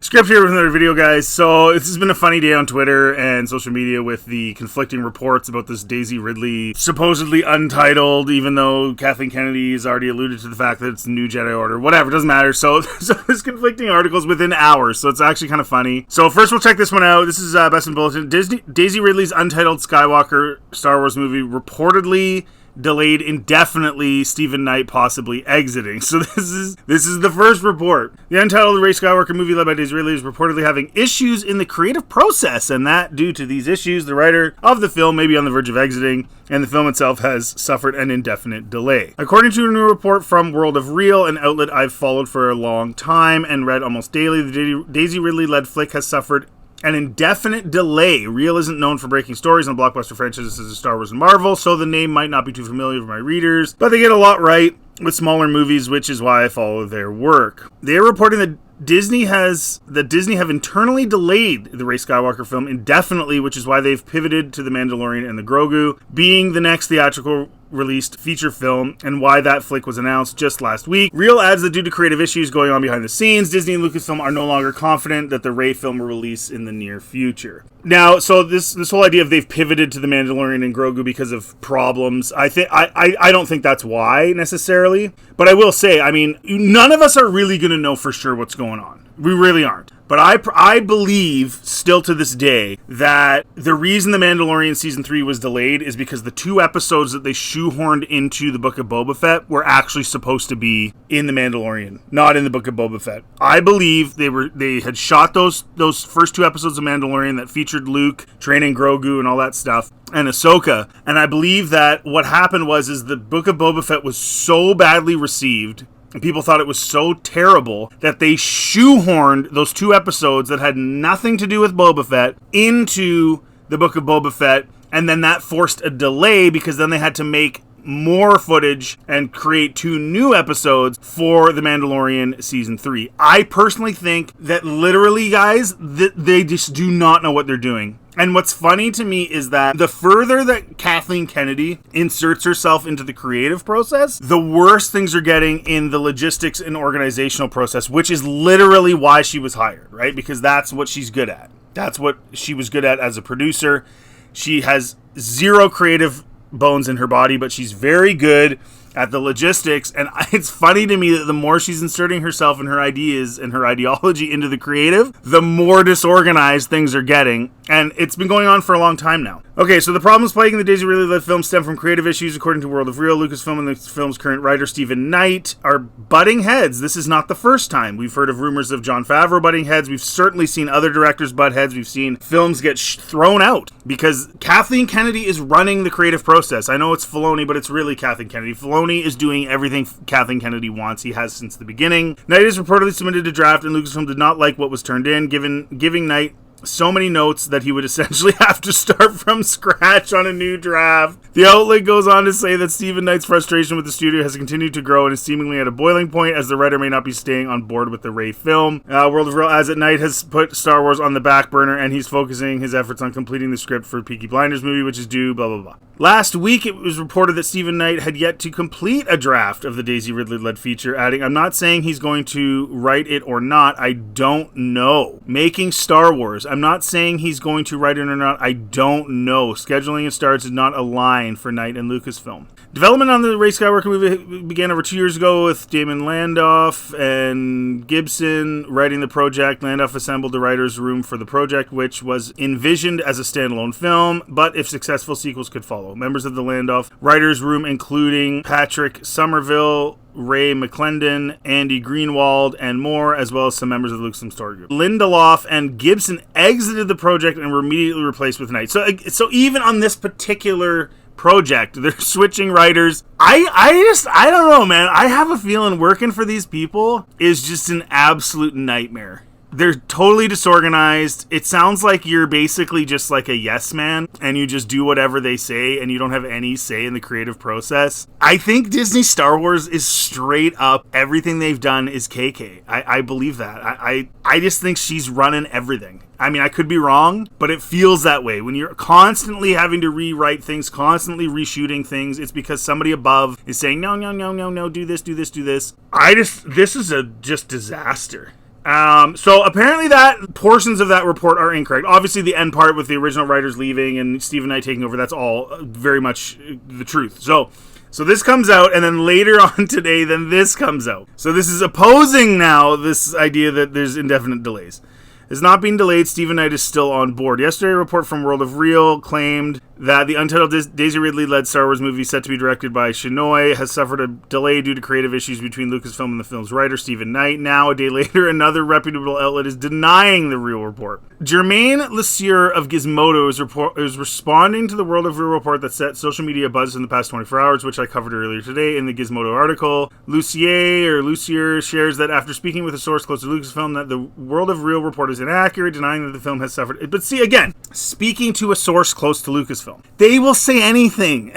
Script here with another video, guys. So this has been a funny day on Twitter and social media with the conflicting reports about this Daisy Ridley supposedly untitled, even though Kathleen Kennedy has already alluded to the fact that it's the new Jedi Order. Whatever, doesn't matter. So there's conflicting articles within hours, so it's actually kind of funny. So first we'll check this one out. This is Best in Bulletin. Daisy Ridley's untitled Skywalker Star Wars movie reportedly delayed indefinitely, Stephen Knight possibly exiting. So this is the first report. The untitled Rey Skywalker movie led by Daisy Ridley is reportedly having issues in the creative process, and that due to these issues, the writer of the film may be on the verge of exiting, and the film itself has suffered an indefinite delay. According to a new report from World of Real, an outlet I've followed for a long time and read almost daily, the Daisy Ridley-led flick has suffered an indefinite delay. Real isn't known for breaking stories on blockbuster franchises such as Star Wars and Marvel, so the name might not be too familiar for my readers, but they get a lot right with smaller movies, which is why I follow their work. They are reporting that Disney have internally delayed the Rey Skywalker film indefinitely, which is why they've pivoted to The Mandalorian and the Grogu being the next theatrical released feature film, and why that flick was announced just last week. Real adds that due to creative issues going on behind the scenes, Disney and Lucasfilm are no longer confident that the Rey film will release in the near future. Now, so this whole idea of they've pivoted to The Mandalorian and Grogu because of problems, I don't think that's why necessarily, but I will say, I mean, none of us are really going to know for sure what's going on. We really aren't. But I believe, still to this day, that the reason The Mandalorian Season 3 was delayed is because the 2 episodes that they shoehorned into the Book of Boba Fett were actually supposed to be in The Mandalorian, not in the Book of Boba Fett. I believe they had shot those first 2 episodes of Mandalorian that featured Luke training Grogu and all that stuff, and Ahsoka, and I believe that what happened is the Book of Boba Fett was so badly received, and people thought it was so terrible that they shoehorned those 2 episodes that had nothing to do with Boba Fett into the Book of Boba Fett, and then that forced a delay because then they had to make more footage and create 2 new episodes for The Mandalorian Season 3. I personally think that literally, guys, they just do not know what they're doing. And what's funny to me is that the further that Kathleen Kennedy inserts herself into the creative process, the worse things are getting in the logistics and organizational process, which is literally why she was hired, right? Because that's what she's good at. That's what she was good at as a producer. She has zero creative bones in her body, but she's very good at the logistics, and it's funny to me that the more she's inserting herself and her ideas and her ideology into the creative, the more disorganized things are getting, and it's been going on for a long time now. Okay, so the problems plaguing the Daisy Ridley-led film stem from creative issues, according to World of Real. Lucasfilm and the film's current writer, Stephen Knight, are butting heads. This is not the first time. We've heard of rumors of Jon Favreau butting heads. We've certainly seen other directors butt heads. We've seen films get thrown out because Kathleen Kennedy is running the creative process. I know it's Filoni, but it's really Kathleen Kennedy. Filoni is doing everything Kathleen Kennedy wants. He has since the beginning. Knight has reportedly submitted a draft, and Lucasfilm did not like what was turned in, giving Knight so many notes that he would essentially have to start from scratch on a new draft. The outlet goes on to say that Stephen Knight's frustration with the studio has continued to grow and is seemingly at a boiling point, as the writer may not be staying on board with the Rey film. World of Real adds that Knight has put Star Wars on the back burner, and he's focusing his efforts on completing the script for Peaky Blinders movie, which is due, blah, blah, blah. Last week, it was reported that Stephen Knight had yet to complete a draft of the Daisy Ridley-led feature, adding, "I'm not saying he's going to write it or not. I don't know. Making Star Wars. I'm not saying he's going to write it or not. I don't know. Scheduling and stars did not align for Knight and Lucasfilm." Development on the Rey Skywalker movie began over 2 years ago with Damon Landau and Gibson writing the project. Landau assembled the writer's room for the project, which was envisioned as a standalone film, but if successful, sequels could follow. Members of the Landau writer's room, including Patrick Somerville, Ray McClendon, Andy Greenwald, and more, as well as some members of the Lucasfilm story group. Lindelof and Gibson exited the project and were immediately replaced with Knight. So even on this particular project, they're switching writers. I don't know, man. I have a feeling working for these people is just an absolute nightmare. They're totally disorganized. It sounds like you're basically just like a yes man and you just do whatever they say and you don't have any say in the creative process. I think Disney Star Wars is straight up everything they've done is KK. I believe that. I just think she's running everything. I mean, I could be wrong, but it feels that way. When you're constantly having to rewrite things, constantly reshooting things, it's because somebody above is saying, no, do this. This is a just disaster. So apparently that portions of that report are incorrect. Obviously the end part with the original writers leaving and Stephen Knight taking over, that's all very much the truth. So this comes out, and then later on today, then this comes out. So this is opposing now this idea that there's indefinite delays. It's not being delayed. Stephen Knight is still on board. Yesterday, a report from World of Real claimed that the untitled Daisy Ridley-led Star Wars movie set to be directed by Shinoy has suffered a delay due to creative issues between Lucasfilm and the film's writer, Stephen Knight. Now, a day later, another reputable outlet is denying the Real report. Jermaine Lesieur of Gizmodo is responding to the World of Real report that set social media buzz in the past 24 hours, which I covered earlier today in the Gizmodo article. Lesieur shares that after speaking with a source close to Lucasfilm that the World of Real report is inaccurate, denying that the film has suffered. But see, again, speaking to a source close to Lucasfilm, they will say anything.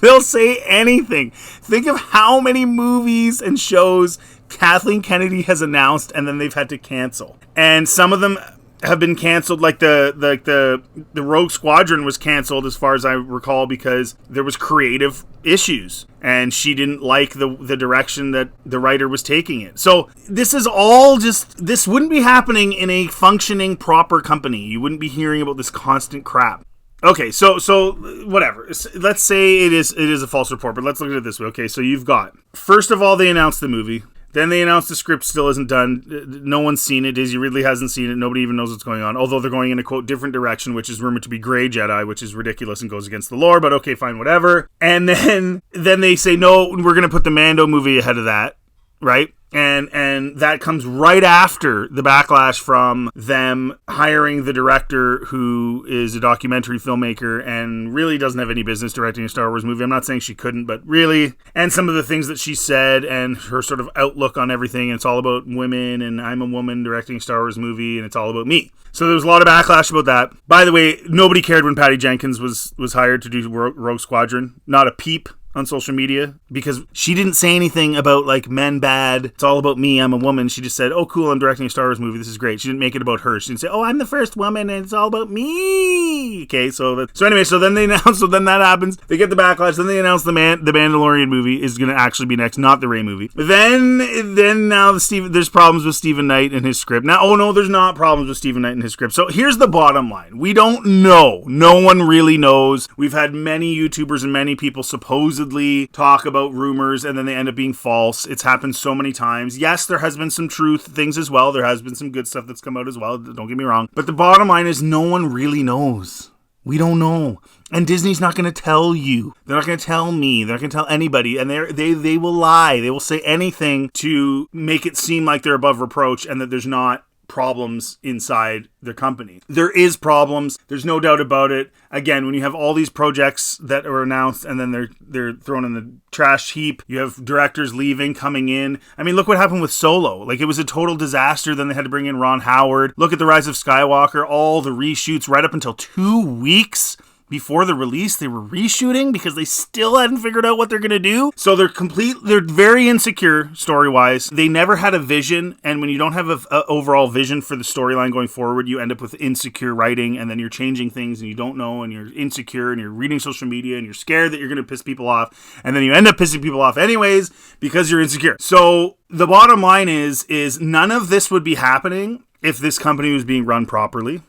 They'll say anything. Think of how many movies and shows Kathleen Kennedy has announced and then they've had to cancel. And some of them have been canceled, like the Rogue Squadron was canceled as far as I recall because there was creative issues and she didn't like the direction that the writer was taking it. So this is all this wouldn't be happening in a functioning proper company. You wouldn't be hearing about this constant crap. Okay, so whatever. Let's say it is a false report, but let's look at it this way. Okay, so you've got, first of all, they announced the movie. Then they announced the script still isn't done. No one's seen it. Daisy Ridley hasn't seen it. Nobody even knows what's going on. Although they're going in a, quote, different direction, which is rumored to be Grey Jedi, which is ridiculous and goes against the lore, but okay, fine, whatever. And then they say, no, we're going to put the Mando movie ahead of that, right? And that comes right after the backlash from them hiring the director who is a documentary filmmaker and really doesn't have any business directing a Star Wars movie. I'm not saying she couldn't, but really, and some of the things that she said and her sort of outlook on everything, and it's all about women and I'm a woman directing a Star Wars movie and it's all about me. So there was a lot of backlash about that. By the way, nobody cared when Patty Jenkins was hired to do Rogue Squadron. Not a peep on social media, because she didn't say anything about like men bad, it's all about me, I'm a woman. She just said, oh cool, I'm directing a Star Wars movie, this is great. She didn't make it about her. She didn't say, oh, I'm the first woman and it's all about me. Okay, so then they announce, so then that happens, they get the backlash, then they announce the Mandalorian movie is going to actually be next, not the Rey movie. Then now there's problems with Stephen Knight and his script. Now, oh no, there's not problems with Stephen Knight and his script. So here's the bottom line. We don't know. No one really knows. We've had many YouTubers and many people supposedly talk about rumors and then they end up being false. It's happened so many times. Yes, there has been some truth things as well. There has been some good stuff that's come out as well. Don't get me wrong. But the bottom line is no one really knows. We don't know. And Disney's not going to tell you. They're not going to tell me. They're not going to tell anybody. And they will lie. They will say anything to make it seem like they're above reproach and that there's not problems inside their company. There is problems. There's no doubt about it. Again, when you have all these projects that are announced and then they're thrown in the trash heap, you have directors leaving, coming in. I mean, look what happened with Solo. Like, it was a total disaster. Then they had to bring in Ron Howard. Look at The Rise of Skywalker, all the reshoots right up until 2 weeks before the release, they were reshooting because they still hadn't figured out what they're going to do. So they're very insecure story-wise. They never had a vision, and when you don't have a overall vision for the storyline going forward, you end up with insecure writing, and then you're changing things, and you don't know, and you're insecure, and you're reading social media, and you're scared that you're going to piss people off, and then you end up pissing people off anyways because you're insecure. So the bottom line is none of this would be happening if this company was being run properly.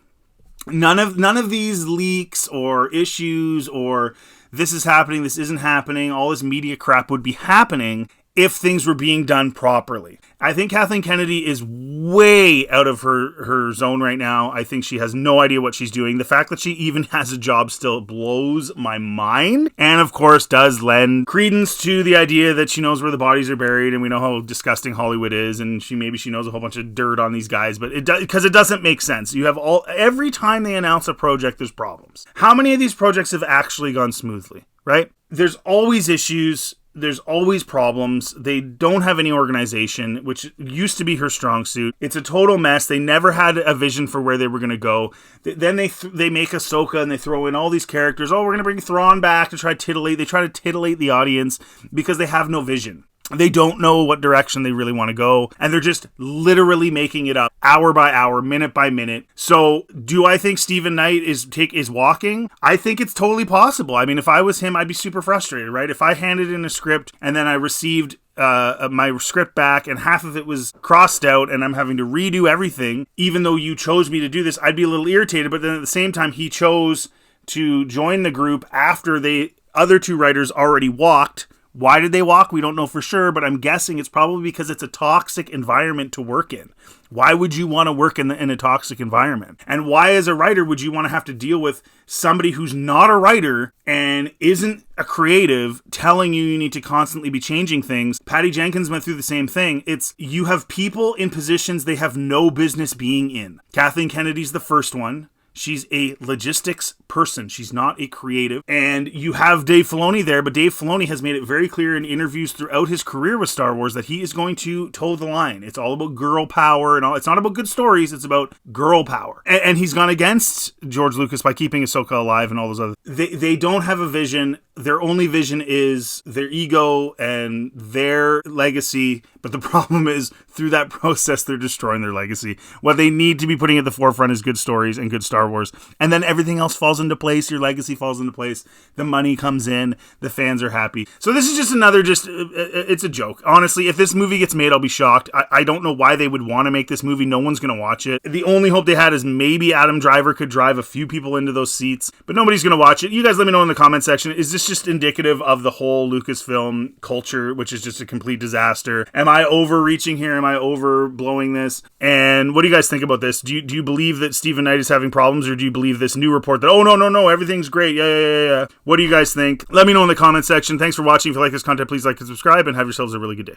None of these leaks or issues or this is happening, this isn't happening, all this media crap would be happening if things were being done properly. I think Kathleen Kennedy is way out of her zone right now. I think she has no idea what she's doing. The fact that she even has a job still blows my mind. And of course does lend credence to the idea that she knows where the bodies are buried and we know how disgusting Hollywood is and she knows a whole bunch of dirt on these guys, but because it doesn't make sense. You have every time they announce a project, there's problems. How many of these projects have actually gone smoothly, right? There's always issues. There's always problems. They don't have any organization, which used to be her strong suit. It's a total mess. They never had a vision for where they were going to go. Then they make Ahsoka and they throw in all these characters. Oh, we're going to bring Thrawn back to try to titillate. They try to titillate the audience because they have no vision. They don't know what direction they really want to go, and they're just literally making it up hour by hour, minute by minute. So, do I think Stephen Knight is walking? I think it's totally possible. I mean, if I was him, I'd be super frustrated, right? If I handed in a script and then I received my script back and half of it was crossed out and I'm having to redo everything, even though you chose me to do this, I'd be a little irritated. But then at the same time, he chose to join the group after the other two writers already walked. Why did they walk? We don't know for sure, but I'm guessing it's probably because it's a toxic environment to work in. Why would you want to work in a toxic environment? And why, as a writer, would you want to have to deal with somebody who's not a writer and isn't a creative telling you need to constantly be changing things? Patty Jenkins went through the same thing. It's you have people in positions they have no business being in. Kathleen Kennedy's the first one. She's a logistics person. She's not a creative. And you have Dave Filoni there, but Dave Filoni has made it very clear in interviews throughout his career with Star Wars that he is going to toe the line. It's all about girl power and all. It's not about good stories. It's about girl power. And he's gone against George Lucas by keeping Ahsoka alive and all those other. They don't have a vision. Their only vision is their ego and their legacy. But the problem is, through that process, they're destroying their legacy. What they need to be putting at the forefront is good stories and good Star Wars. And then everything else falls into place. Your legacy falls into place. The money comes in. The fans are happy. So this is just another, it's a joke. Honestly, if this movie gets made, I'll be shocked. I don't know why they would want to make this movie. No one's going to watch it. The only hope they had is maybe Adam Driver could drive a few people into those seats. But nobody's going to watch it. You guys let me know in the comment section. Is this just indicative of the whole Lucasfilm culture, which is just a complete disaster? Am I overreaching here? Am I overblowing this? And what do you guys think about this? Do you believe that Stephen Knight is having problems, or do you believe this new report that, oh, no, everything's great? Yeah. What do you guys think? Let me know in the comment section. Thanks for watching. If you like this content, please like and subscribe, and have yourselves a really good day.